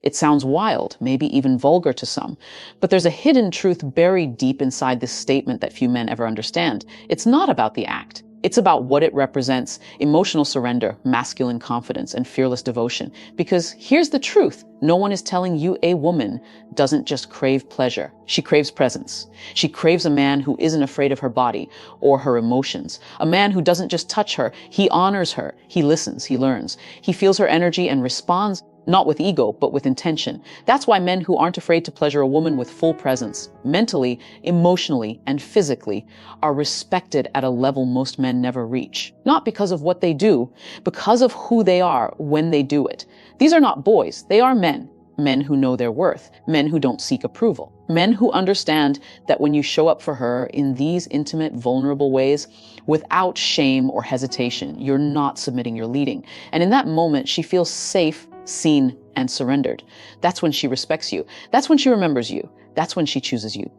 It sounds wild, maybe even vulgar to some, but there's a hidden truth buried deep inside this statement that few men ever understand. It's not about the act. It's about what it represents: emotional surrender, masculine confidence, and fearless devotion. Because here's the truth. No one is telling you a woman doesn't just crave pleasure. She craves presence. She craves a man who isn't afraid of her body or her emotions. A man who doesn't just touch her. He honors her. He listens. He learns. He feels her energy and responds, not with ego, but with intention. That's why men who aren't afraid to pleasure a woman with full presence, mentally, emotionally, and physically, are respected at a level most men never reach. Not because of what they do, because of who they are when they do it. These are not boys, they are men. Men who know their worth, men who don't seek approval, men who understand that when you show up for her in these intimate, vulnerable ways, without shame or hesitation, you're not submitting, you're leading. And in that moment, she feels safe, seen, and surrendered. That's when she respects you. That's when she remembers you. That's when she chooses you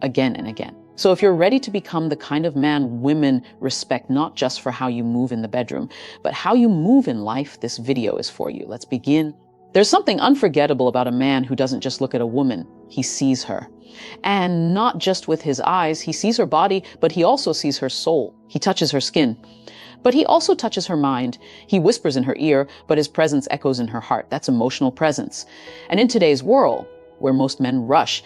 again and again. So if you're ready to become the kind of man women respect, not just for how you move in the bedroom, but how you move in life, this video is for you. Let's begin. There's something unforgettable about a man who doesn't just look at a woman, he sees her. And not just with his eyes, he sees her body, but he also sees her soul. He touches her skin. But he also touches her mind. He whispers in her ear, but his presence echoes in her heart. That's emotional presence. And in today's world, where most men rush,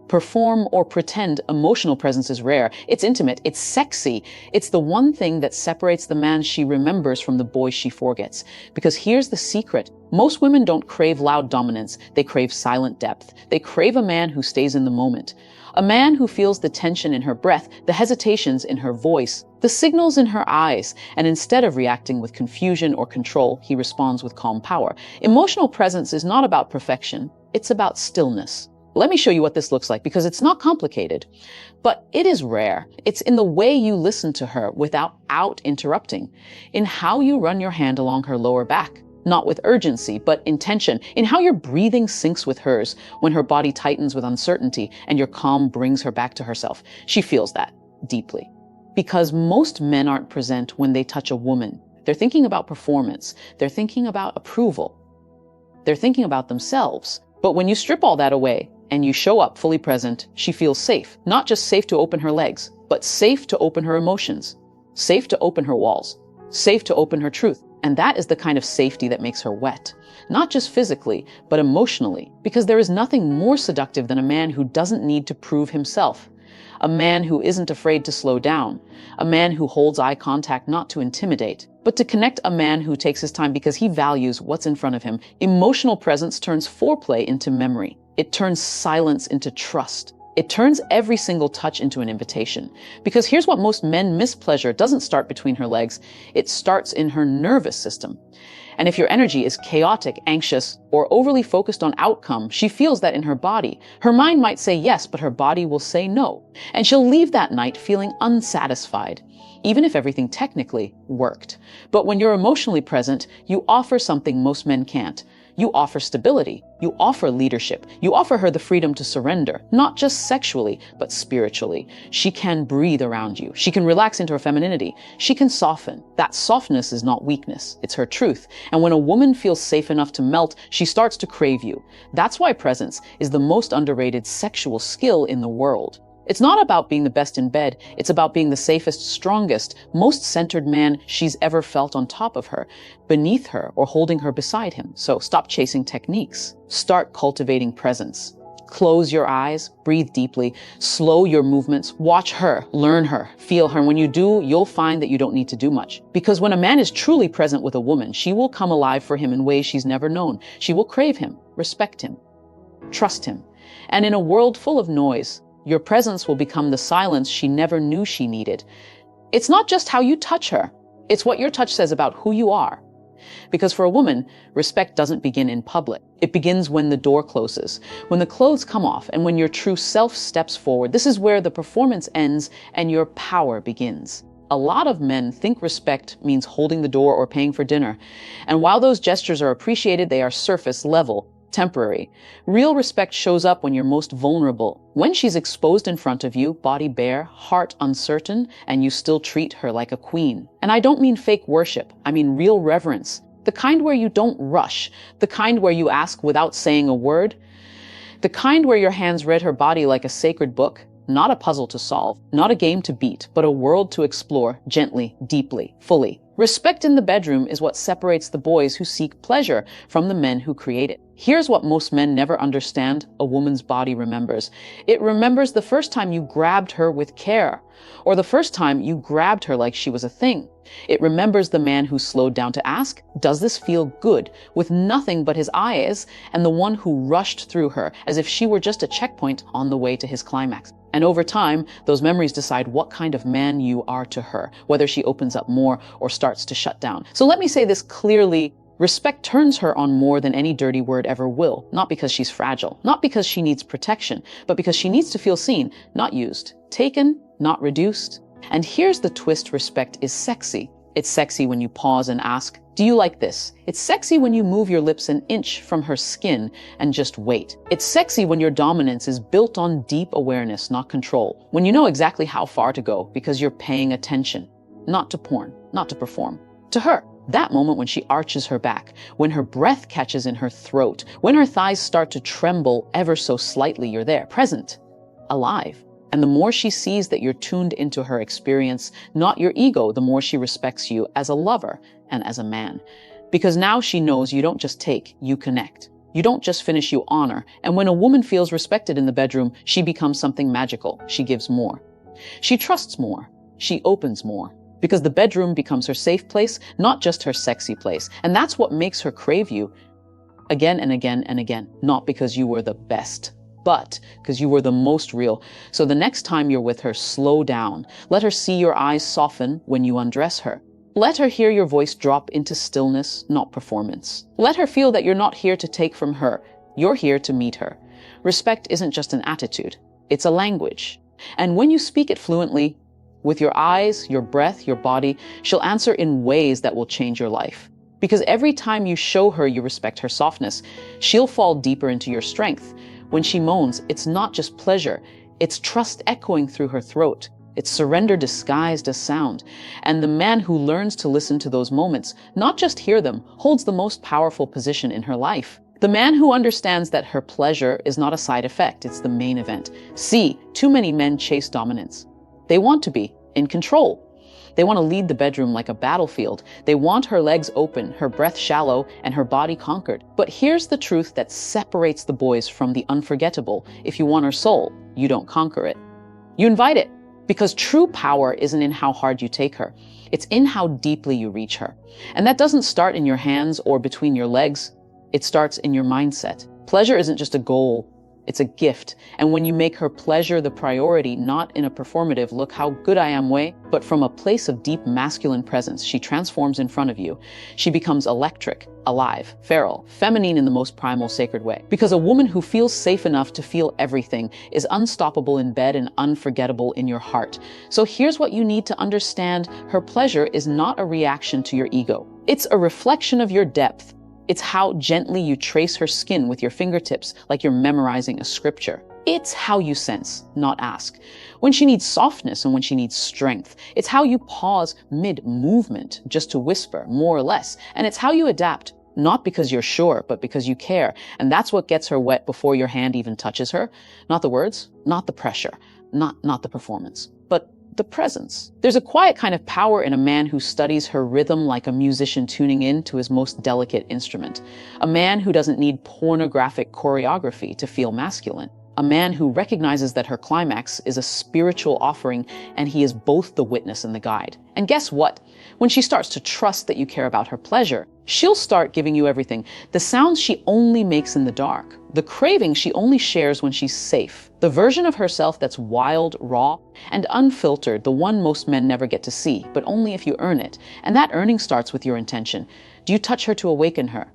perform, or pretend, emotional presence is rare. It's intimate. It's sexy. It's the one thing that separates the man she remembers from the boy she forgets. Because here's the secret. Most women don't crave loud dominance. They crave silent depth. They crave a man who stays in the moment. A man who feels the tension in her breath, the hesitations in her voice, the signals in her eyes, and instead of reacting with confusion or control, he responds with calm power. Emotional presence is not about perfection. It's about stillness. Let me show you what this looks like, because it's not complicated, but it is rare. It's in the way you listen to her without interrupting, in how you run your hand along her lower back, not with urgency, but intention, in how your breathing syncs with hers when her body tightens with uncertainty and your calm brings her back to herself. She feels that deeply. Because most men aren't present when they touch a woman. They're thinking about performance. They're thinking about approval. They're thinking about themselves. But when you strip all that away and you show up fully present, she feels safe. Not just safe to open her legs, but safe to open her emotions, safe to open her walls, safe to open her truth. And that is the kind of safety that makes her wet. Not just physically, but emotionally. Because there is nothing more seductive than a man who doesn't need to prove himself. A man who isn't afraid to slow down. A man who holds eye contact not to intimidate, but to connect. A man who takes his time because he values what's in front of him. Emotional presence turns foreplay into memory. It turns silence into trust. It turns every single touch into an invitation. Because here's what most men miss: pleasure doesn't start between her legs. It starts in her nervous system. And if your energy is chaotic, anxious, or overly focused on outcome, she feels that in her body. Her mind might say yes, but her body will say no. And she'll leave that night feeling unsatisfied, even if everything technically worked. But when you're emotionally present, you offer something most men can't. You offer stability. You offer leadership. You offer her the freedom to surrender, not just sexually, but spiritually. She can breathe around you. She can relax into her femininity. She can soften. That softness is not weakness. It's her truth. And when a woman feels safe enough to melt, she starts to crave you. That's why presence is the most underrated sexual skill in the world. It's not about being the best in bed. It's about being the safest, strongest, most centered man she's ever felt on top of her, beneath her, or holding her beside him. So stop chasing techniques. Start cultivating presence. Close your eyes, breathe deeply, slow your movements, watch her, learn her, feel her. And when you do, you'll find that you don't need to do much. Because when a man is truly present with a woman, she will come alive for him in ways she's never known. She will crave him, respect him, trust him. And in a world full of noise, your presence will become the silence she never knew she needed. It's not just how you touch her. It's what your touch says about who you are. Because for a woman, respect doesn't begin in public. It begins when the door closes, when the clothes come off, and when your true self steps forward. This is where the performance ends and your power begins. A lot of men think respect means holding the door or paying for dinner. And while those gestures are appreciated, they are surface level, temporary. Real respect shows up when you're most vulnerable. When she's exposed in front of you, body bare, heart uncertain, and you still treat her like a queen. And I don't mean fake worship. I mean real reverence. The kind where you don't rush, the kind where you ask without saying a word, the kind where your hands read her body like a sacred book, not a puzzle to solve, not a game to beat, but a world to explore gently, deeply, fully. Respect in the bedroom is what separates the boys who seek pleasure from the men who create it. Here's what most men never understand: a woman's body remembers. It remembers the first time you grabbed her with care, or the first time you grabbed her like she was a thing. It remembers the man who slowed down to ask, "Does this feel good?" with nothing but his eyes, and the one who rushed through her as if she were just a checkpoint on the way to his climax. And over time, those memories decide what kind of man you are to her, whether she opens up more or starts to shut down. So let me say this clearly. Respect turns her on more than any dirty word ever will, not because she's fragile, not because she needs protection, but because she needs to feel seen, not used, taken, not reduced. And here's the twist: respect is sexy. It's sexy when you pause and ask, "Do you like this?" It's sexy when you move your lips an inch from her skin and just wait. It's sexy when your dominance is built on deep awareness, not control. When you know exactly how far to go because you're paying attention, not to porn, not to perform, to her. That moment when she arches her back, when her breath catches in her throat, when her thighs start to tremble ever so slightly, you're there, present, alive. And the more she sees that you're tuned into her experience, not your ego, the more she respects you as a lover and as a man. Because now she knows you don't just take, you connect. You don't just finish, you honor. And when a woman feels respected in the bedroom, she becomes something magical. She gives more. She trusts more. She opens more. Because the bedroom becomes her safe place, not just her sexy place. And that's what makes her crave you again and again and again. Not because you were the best, but because you were the most real. So the next time you're with her, slow down. Let her see your eyes soften when you undress her. Let her hear your voice drop into stillness, not performance. Let her feel that you're not here to take from her. You're here to meet her. Respect isn't just an attitude. It's a language. And when you speak it fluently, with your eyes, your breath, your body, she'll answer in ways that will change your life. Because every time you show her you respect her softness, she'll fall deeper into your strength. When she moans, it's not just pleasure, it's trust echoing through her throat. It's surrender disguised as sound. And the man who learns to listen to those moments, not just hear them, holds the most powerful position in her life. The man who understands that her pleasure is not a side effect, it's the main event. See, too many men chase dominance. They want to be in control. They want to lead the bedroom like a battlefield. They want her legs open, her breath shallow, and her body conquered. But here's the truth that separates the boys from the unforgettable. If you want her soul, you don't conquer it. You invite it. Because true power isn't in how hard you take her. It's in how deeply you reach her. And that doesn't start in your hands or between your legs. It starts in your mindset. Pleasure isn't just a goal. It's a gift. And when you make her pleasure the priority, not in a performative "look how good I am" way, but from a place of deep masculine presence, she transforms in front of you. She becomes electric, alive, feral, feminine in the most primal, sacred way. Because a woman who feels safe enough to feel everything is unstoppable in bed and unforgettable in your heart. So here's what you need to understand. Her pleasure is not a reaction to your ego. It's a reflection of your depth. It's how gently you trace her skin with your fingertips, like you're memorizing a scripture. It's how you sense, not ask. When she needs softness and when she needs strength. It's how you pause mid-movement just to whisper, more or less. And it's how you adapt, not because you're sure, but because you care. And that's what gets her wet before your hand even touches her. Not the words, not the pressure, not the performance, but the presence. There's a quiet kind of power in a man who studies her rhythm like a musician tuning in to his most delicate instrument. A man who doesn't need pornographic choreography to feel masculine. A man who recognizes that her climax is a spiritual offering and he is both the witness and the guide. And guess what? When she starts to trust that you care about her pleasure, she'll start giving you everything. The sounds she only makes in the dark. The craving she only shares when she's safe. The version of herself that's wild, raw, and unfiltered, the one most men never get to see, but only if you earn it. And that earning starts with your intention. Do you touch her to awaken her?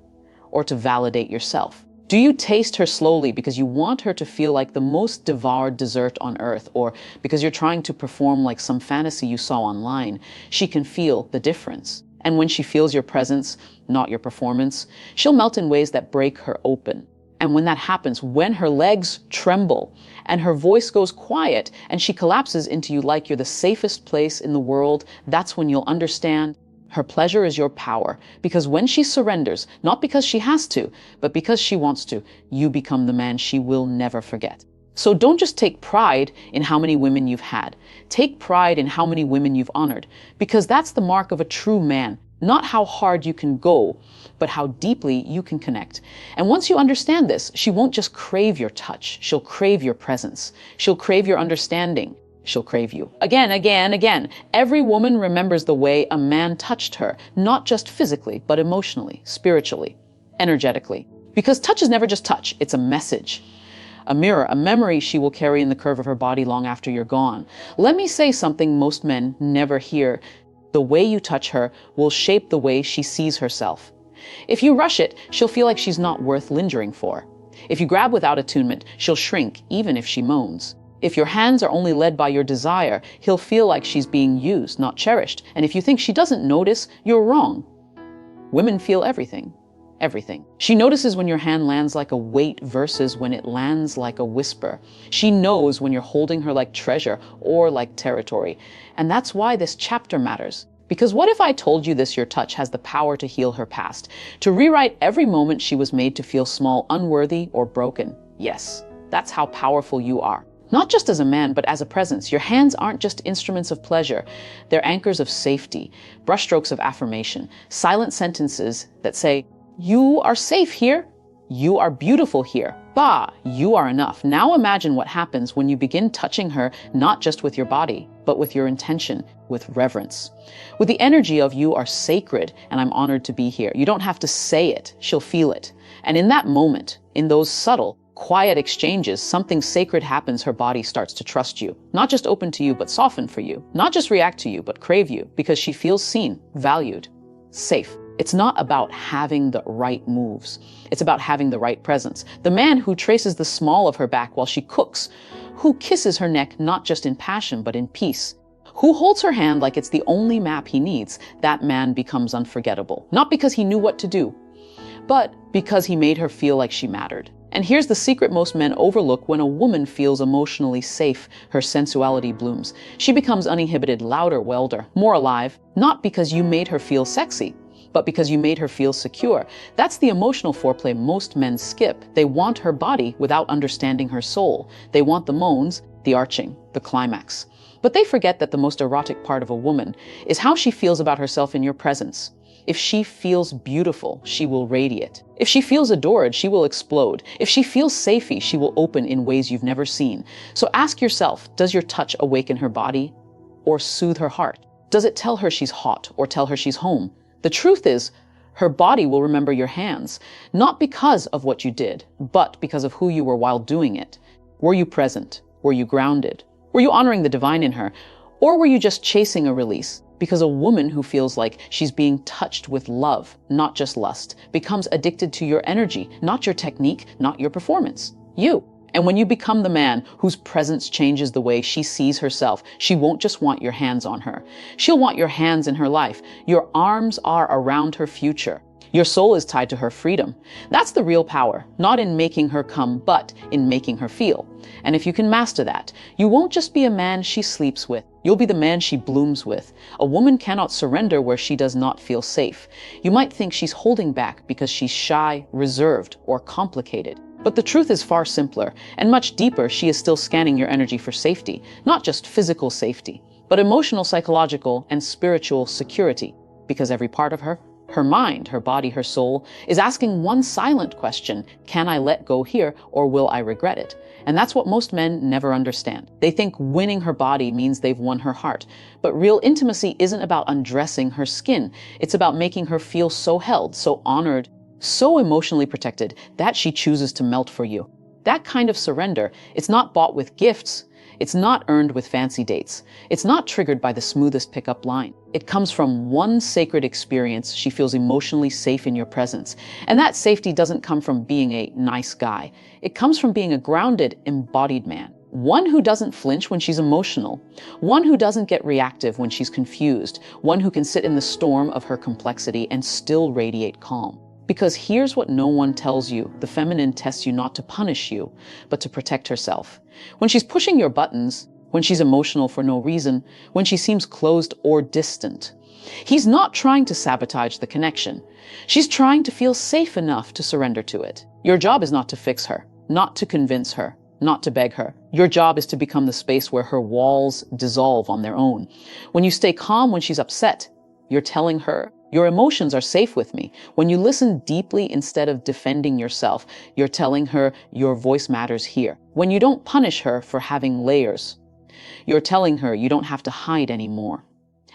Or to validate yourself? Do you taste her slowly because you want her to feel like the most devoured dessert on earth, or because you're trying to perform like some fantasy you saw online? She can feel the difference. And when she feels your presence, not your performance, she'll melt in ways that break her open. And when that happens, when her legs tremble and her voice goes quiet and she collapses into you like you're the safest place in the world, that's when you'll understand Her pleasure is your power, because when she surrenders, not because she has to, but because she wants to, you become the man she will never forget. So don't just take pride in how many women you've had. Take pride in how many women you've honored, because that's the mark of a true man. Not how hard you can go, but how deeply you can connect. And once you understand this, she won't just crave your touch. She'll crave your presence. She'll crave your understanding. She'll crave you. Again, again, again. Every woman remembers the way a man touched her, not just physically, but emotionally, spiritually, energetically. Because touch is never just touch, it's a message. A mirror, a memory she will carry in the curve of her body long after you're gone. Let me say something most men never hear. The way you touch her will shape the way she sees herself. If you rush it, she'll feel like she's not worth lingering for. If you grab without attunement, she'll shrink, even if she moans. If your hands are only led by your desire, he'll feel like she's being used, not cherished. And if you think she doesn't notice, you're wrong. Women feel everything. Everything. She notices when your hand lands like a weight versus when it lands like a whisper. She knows when you're holding her like treasure or like territory. And that's why this chapter matters. Because what if I told you this, your touch has the power to heal her past, to rewrite every moment she was made to feel small, unworthy, or broken? Yes, that's how powerful you are. Not just as a man, but as a presence. Your hands aren't just instruments of pleasure. They're anchors of safety, brushstrokes of affirmation, silent sentences that say, "You are safe here. You are beautiful here. Bah, you are enough." Now imagine what happens when you begin touching her, not just with your body, but with your intention, with reverence, with the energy of "You are sacred and I'm honored to be here." You don't have to say it, she'll feel it. And in that moment, in those subtle, quiet exchanges, something sacred happens. Her body starts to trust you, not just open to you, but soften for you, not just react to you, but crave you, because she feels seen, valued, safe. It's not about having the right moves. It's about having the right presence. The man who traces the small of her back while she cooks, who kisses her neck not just in passion, but in peace, who holds her hand like it's the only map he needs, that man becomes unforgettable. Not because he knew what to do, but because he made her feel like she mattered. And here's the secret most men overlook: when a woman feels emotionally safe, her sensuality blooms. She becomes uninhibited, louder, wilder, more alive, not because you made her feel sexy, but because you made her feel secure. That's the emotional foreplay most men skip. They want her body without understanding her soul. They want the moans, the arching, the climax. But they forget that the most erotic part of a woman is how she feels about herself in your presence. If she feels beautiful, she will radiate. If she feels adored, she will explode. If she feels safety, she will open in ways you've never seen. So ask yourself, does your touch awaken her body or soothe her heart? Does it tell her she's hot or tell her she's home? The truth is, her body will remember your hands, not because of what you did, but because of who you were while doing it. Were you present? Were you grounded? Were you honoring the divine in her? Or were you just chasing a release? Because a woman who feels like she's being touched with love, not just lust, becomes addicted to your energy, not your technique, not your performance. You. And when you become the man whose presence changes the way she sees herself, she won't just want your hands on her. She'll want your hands in her life. Your arms are around her future. Your soul is tied to her freedom. That's the real power, not in making her come, but in making her feel. And if you can master that, you won't just be a man she sleeps with. You'll be the man she blooms with. A woman cannot surrender where she does not feel safe. You might think she's holding back because she's shy, reserved, or complicated. But the truth is far simpler and much deeper. She is still scanning your energy for safety, not just physical safety, but emotional, psychological, and spiritual security. Because every part of her mind, her body, her soul, is asking one silent question: can I let go here or will I regret it? And that's what most men never understand. They think winning her body means they've won her heart. But real intimacy isn't about undressing her skin. It's about making her feel so held, so honored, so emotionally protected that she chooses to melt for you. That kind of surrender, it's not bought with gifts. It's not earned with fancy dates. It's not triggered by the smoothest pickup line. It comes from one sacred experience. She feels emotionally safe in your presence. And that safety doesn't come from being a nice guy. It comes from being a grounded, embodied man. One who doesn't flinch when she's emotional. One who doesn't get reactive when she's confused. One who can sit in the storm of her complexity and still radiate calm. Because here's what no one tells you: the feminine tests you not to punish you, but to protect herself. When she's pushing your buttons, when she's emotional for no reason, when she seems closed or distant. He's not trying to sabotage the connection. She's trying to feel safe enough to surrender to it. Your job is not to fix her, not to convince her, not to beg her. Your job is to become the space where her walls dissolve on their own. When you stay calm when she's upset, you're telling her, your emotions are safe with me. When you listen deeply instead of defending yourself, you're telling her your voice matters here. When you don't punish her for having layers, you're telling her you don't have to hide anymore.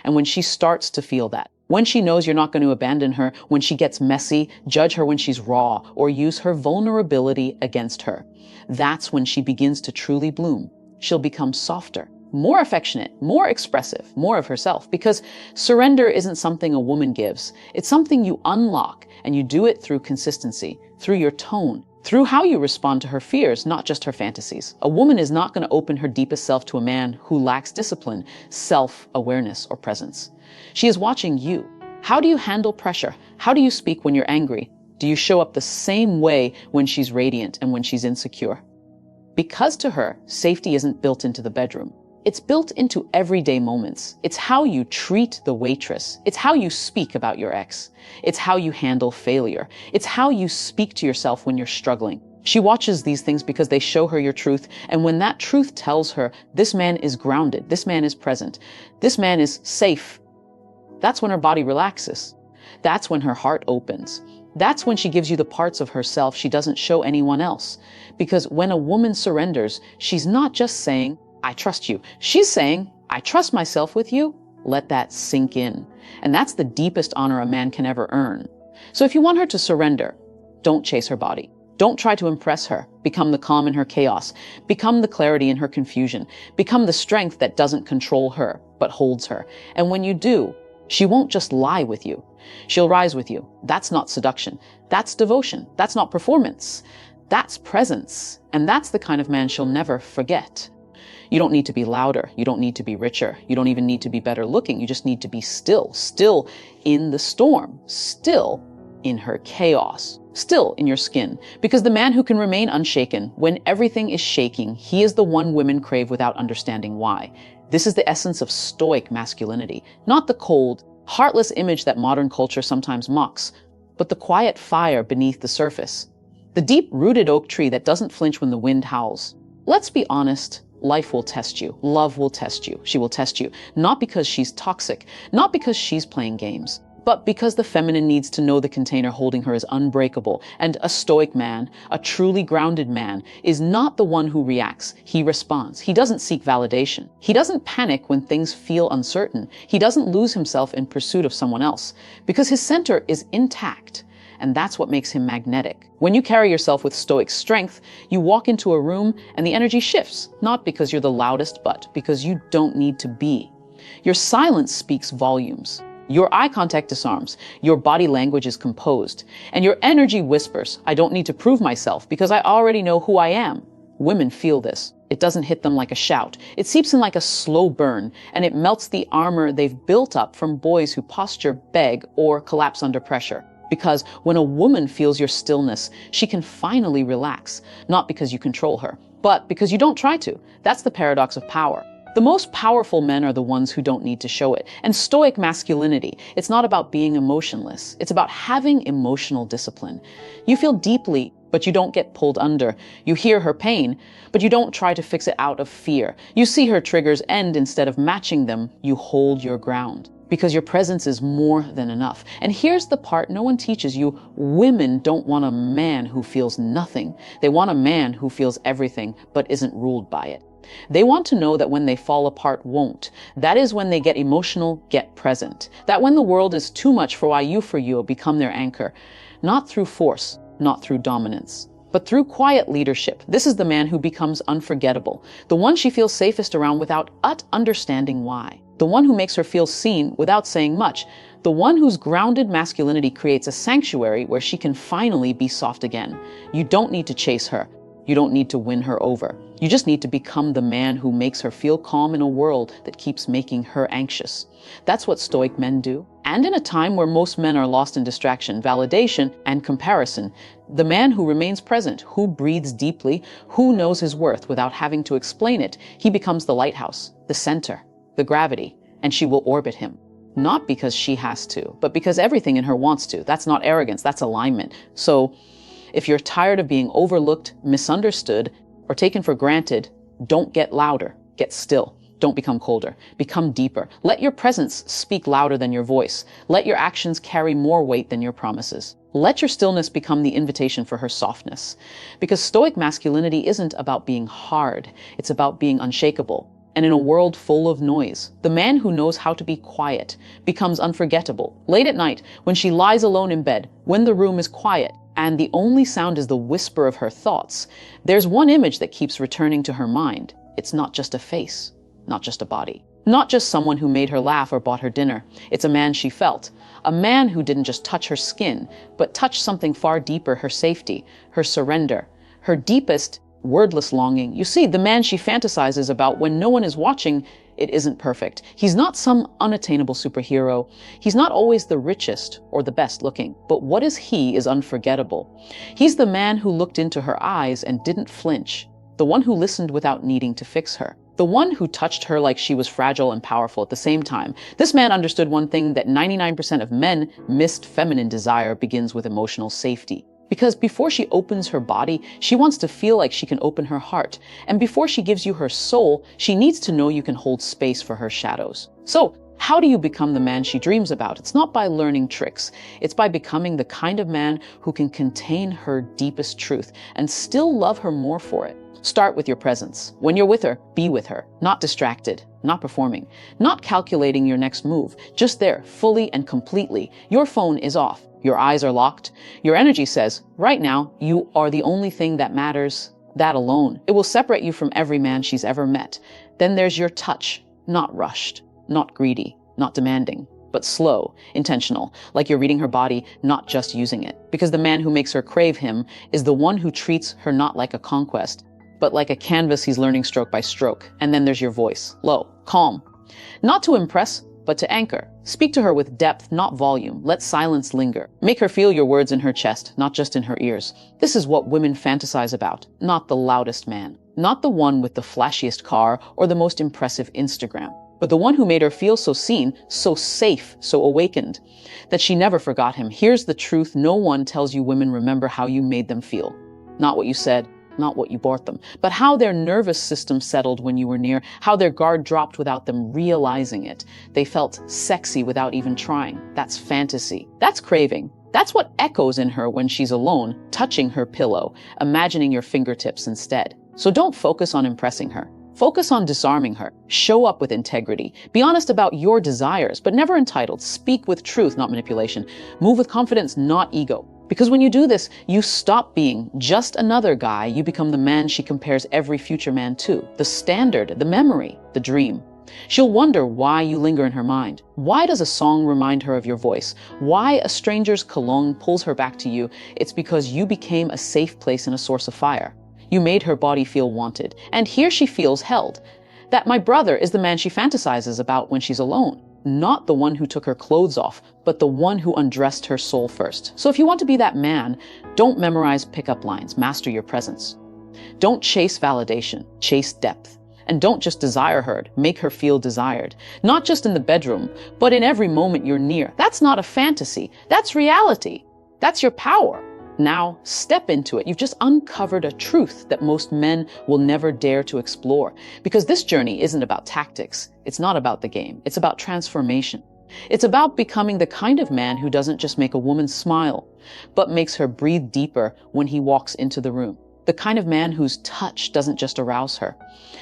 And when she starts to feel that, when she knows you're not going to abandon her, when she gets messy, judge her when she's raw, or use her vulnerability against her, that's when she begins to truly bloom. She'll become softer, more affectionate, more expressive, more of herself, because surrender isn't something a woman gives. It's something you unlock, and you do it through consistency, through your tone, through how you respond to her fears, not just her fantasies. A woman is not going to open her deepest self to a man who lacks discipline, self-awareness, or presence. She is watching you. How do you handle pressure? How do you speak when you're angry? Do you show up the same way when she's radiant and when she's insecure? Because to her, safety isn't built into the bedroom. It's built into everyday moments. It's how you treat the waitress. It's how you speak about your ex. It's how you handle failure. It's how you speak to yourself when you're struggling. She watches these things because they show her your truth, and when that truth tells her, this man is grounded, this man is present, this man is safe, that's when her body relaxes. That's when her heart opens. That's when she gives you the parts of herself she doesn't show anyone else. Because when a woman surrenders, she's not just saying, I trust you. She's saying, I trust myself with you. Let that sink in. And that's the deepest honor a man can ever earn. So if you want her to surrender, don't chase her body. Don't try to impress her. Become the calm in her chaos. Become the clarity in her confusion. Become the strength that doesn't control her, but holds her. And when you do, she won't just lie with you. She'll rise with you. That's not seduction. That's devotion. That's not performance. That's presence. And that's the kind of man she'll never forget. You don't need to be louder. You don't need to be richer. You don't even need to be better looking. You just need to be still in the storm, still in her chaos, still in your skin. Because the man who can remain unshaken when everything is shaking, he is the one women crave without understanding why. This is the essence of stoic masculinity, not the cold, heartless image that modern culture sometimes mocks, but the quiet fire beneath the surface, the deep-rooted oak tree that doesn't flinch when the wind howls. Let's be honest. Life will test you. Love will test you. She will test you. Not because she's toxic, not because she's playing games, but because the feminine needs to know the container holding her is unbreakable. And a stoic man, a truly grounded man, is not the one who reacts. He responds. He doesn't seek validation. He doesn't panic when things feel uncertain. He doesn't lose himself in pursuit of someone else, because his center is intact. And that's what makes him magnetic. When you carry yourself with stoic strength, you walk into a room and the energy shifts, not because you're the loudest, but because you don't need to be. Your silence speaks volumes. Your eye contact disarms. Your body language is composed. And your energy whispers, I don't need to prove myself because I already know who I am. Women feel this. It doesn't hit them like a shout. It seeps in like a slow burn, and it melts the armor they've built up from boys who posture, beg, or collapse under pressure. Because when a woman feels your stillness, she can finally relax, not because you control her, but because you don't try to. That's the paradox of power. The most powerful men are the ones who don't need to show it. And stoic masculinity, it's not about being emotionless. It's about having emotional discipline. You feel deeply, but you don't get pulled under. You hear her pain, but you don't try to fix it out of fear. You see her triggers and instead of matching them, you hold your ground. Because your presence is more than enough. And here's the part no one teaches you. Women don't want a man who feels nothing. They want a man who feels everything, but isn't ruled by it. They want to know that when they fall apart, won't. That is when they get emotional, get present. That when the world is too much for you become their anchor. Not through force, not through dominance, but through quiet leadership. This is the man who becomes unforgettable. The one she feels safest around without understanding why. The one who makes her feel seen without saying much. The one whose grounded masculinity creates a sanctuary where she can finally be soft again. You don't need to chase her. You don't need to win her over. You just need to become the man who makes her feel calm in a world that keeps making her anxious. That's what stoic men do. And in a time where most men are lost in distraction, validation, and comparison, the man who remains present, who breathes deeply, who knows his worth without having to explain it, he becomes the lighthouse, the center, the gravity, and she will orbit him. Not because she has to, but because everything in her wants to. That's not arrogance, that's alignment. So if you're tired of being overlooked, misunderstood, or taken for granted, don't get louder, get still. Don't become colder, become deeper. Let your presence speak louder than your voice. Let your actions carry more weight than your promises. Let your stillness become the invitation for her softness. Because stoic masculinity isn't about being hard, it's about being unshakable. And in a world full of noise, the man who knows how to be quiet becomes unforgettable. Late at night, when she lies alone in bed, when the room is quiet, and the only sound is the whisper of her thoughts, there's one image that keeps returning to her mind. It's not just a face, not just a body, not just someone who made her laugh or bought her dinner. It's a man she felt, a man who didn't just touch her skin, but touched something far deeper, her safety, her surrender, her deepest, wordless longing. You see, the man she fantasizes about when no one is watching, it isn't perfect. He's not some unattainable superhero. He's not always the richest or the best looking, but what he is unforgettable. He's the man who looked into her eyes and didn't flinch, the one who listened without needing to fix her, the one who touched her like she was fragile and powerful at the same time. This man understood one thing that 99% of men missed: feminine desire begins with emotional safety. Because before she opens her body, she wants to feel like she can open her heart. And before she gives you her soul, she needs to know you can hold space for her shadows. So, how do you become the man she dreams about? It's not by learning tricks. It's by becoming the kind of man who can contain her deepest truth and still love her more for it. Start with your presence. When you're with her, be with her. Not distracted, not performing, not calculating your next move. Just there, fully and completely. Your phone is off. Your eyes are locked. Your energy says, right now, you are the only thing that matters. That alone. It will separate you from every man she's ever met. Then there's your touch. Not rushed, not greedy, not demanding, but slow, intentional, like you're reading her body, not just using it. Because the man who makes her crave him is the one who treats her not like a conquest, but like a canvas he's learning stroke by stroke. And then there's your voice, low, calm. Not to impress, but to anchor. Speak to her with depth, not volume. Let silence linger. Make her feel your words in her chest, not just in her ears. This is what women fantasize about, not the loudest man, not the one with the flashiest car or the most impressive Instagram, but the one who made her feel so seen, so safe, so awakened, that she never forgot him. Here's the truth: no one tells you women remember how you made them feel. Not what you said, not what you bought them, but how their nervous system settled when you were near, how their guard dropped without them realizing it. They felt sexy without even trying. That's fantasy. That's craving. That's what echoes in her when she's alone, touching her pillow, imagining your fingertips instead. So don't focus on impressing her. Focus on disarming her. Show up with integrity. Be honest about your desires, but never entitled. Speak with truth, not manipulation. Move with confidence, not ego. Because when you do this, you stop being just another guy. You become the man she compares every future man to. The standard, the memory, the dream. She'll wonder why you linger in her mind. Why does a song remind her of your voice? Why a stranger's cologne pulls her back to you? It's because you became a safe place and a source of fire. You made her body feel wanted. And here she feels held. That my brother is the man she fantasizes about when she's alone. Not the one who took her clothes off, but the one who undressed her soul first. So if you want to be that man, don't memorize pickup lines, master your presence. Don't chase validation, chase depth. And don't just desire her, make her feel desired. Not just in the bedroom, but in every moment you're near. That's not a fantasy, that's reality. That's your power. Now, step into it. You've just uncovered a truth that most men will never dare to explore. Because this journey isn't about tactics. It's not about the game. It's about transformation. It's about becoming the kind of man who doesn't just make a woman smile, but makes her breathe deeper when he walks into the room. The kind of man whose touch doesn't just arouse her,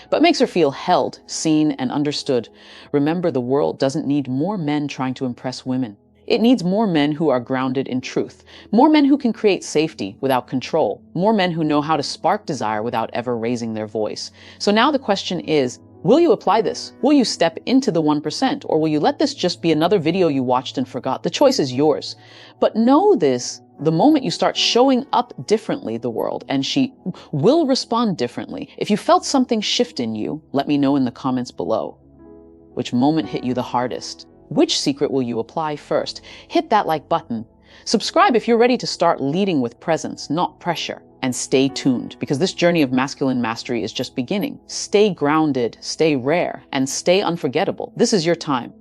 but makes her feel held, seen, and understood. Remember, the world doesn't need more men trying to impress women. It needs more men who are grounded in truth, more men who can create safety without control, more men who know how to spark desire without ever raising their voice. So now the question is, will you apply this? Will you step into the 1%? Or will you let this just be another video you watched and forgot? The choice is yours. But know this, The moment you start showing up differently, the world, and she will respond differently. If you felt something shift in you, let me know in the comments below. Which moment hit you the hardest? Which secret will you apply first? Hit that like button. Subscribe if you're ready to start leading with presence, not pressure. And stay tuned, because this journey of masculine mastery is just beginning. Stay grounded, stay rare, and stay unforgettable. This is your time.